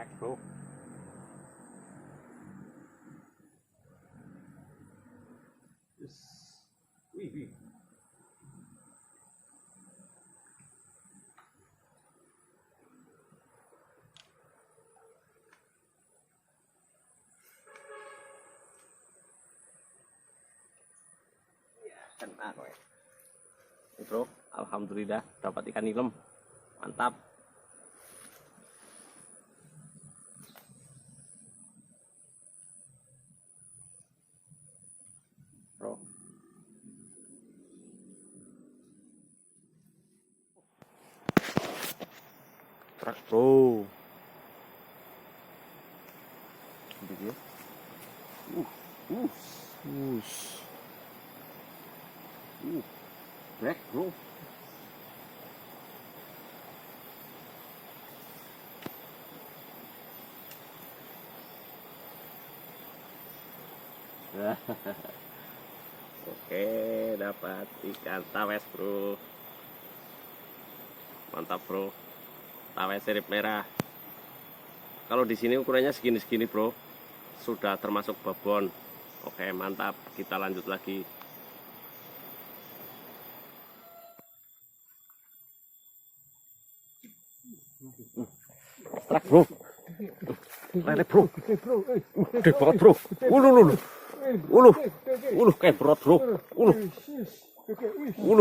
Trek bro. Yes. Wih. Kena kowe. Ini bro, alhamdulillah dapat ikan nilem. Mantap. Bro. Trek bro. Gitu ya. Trek bro. Oke, dapat ikan tawes bro. Mantap bro. Tawes sirip merah. Kalau di sini ukurannya segini-segini bro. Sudah termasuk babon. Oke, mantap. Kita lanjut lagi. Trek bro. Lele bro. Gede banget bro. Uluh kayak berat bro.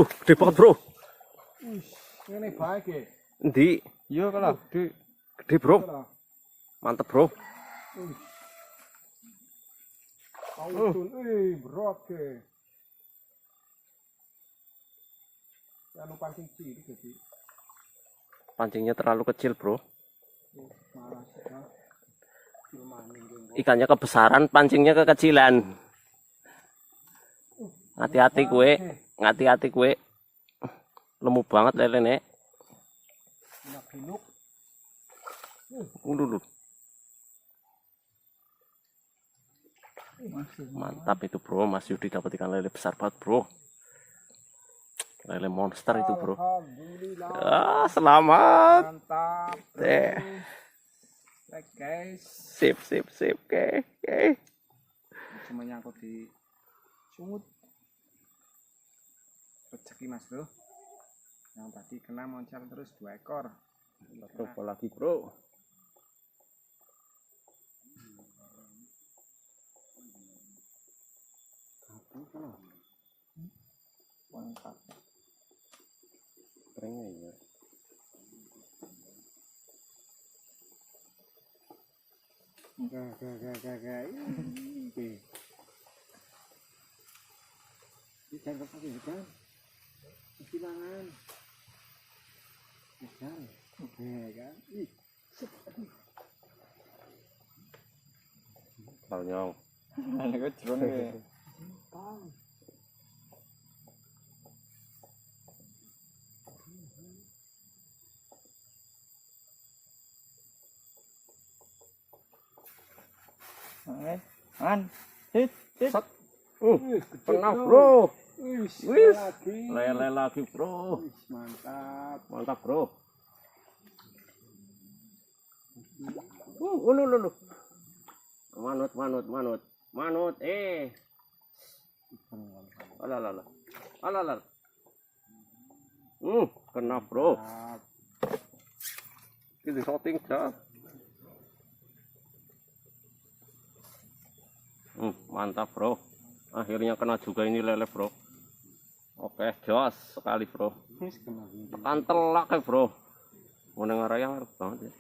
Gede banget bro. Ini baik ya. Endi? Iya kalau Gede bro. Mantap bro. Berat ke. Anu pancing cilik jadi. Pancingnya terlalu kecil bro. Ikannya kebesaran, pancingnya kekecilan. Hati-hati kue, hati-hati kue. Lemu banget lele nek. Mantap itu bro, Mas Yudi dapat ikan lele besar banget bro. Lele monster itu bro. Selamat. Mantap. Like guys. Sip. Oke. Cuma nyangkut di sumut. Rezeki mas bro. Yang tadi kena moncar terus 2 ekor. Apa lagi bro? Mantap. Keringnya ya. Gak. Ikan apa sih ikan? Kehilangan. Ikan. Oke kan? Taunyong. Ada kecron ya. Hit. Pernah bro. Wis. Lele lagi bro. Mantap bro. Lu. Manut. Alah. Kena bro. Ini shooting dah. Mantap bro. Akhirnya kena juga ini lele bro. Oke, jos sekali bro. Tekan telak ya bro. Mau dengar yang harus banget ya.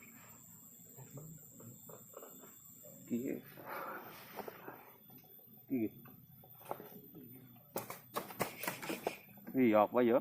Iya apa ya?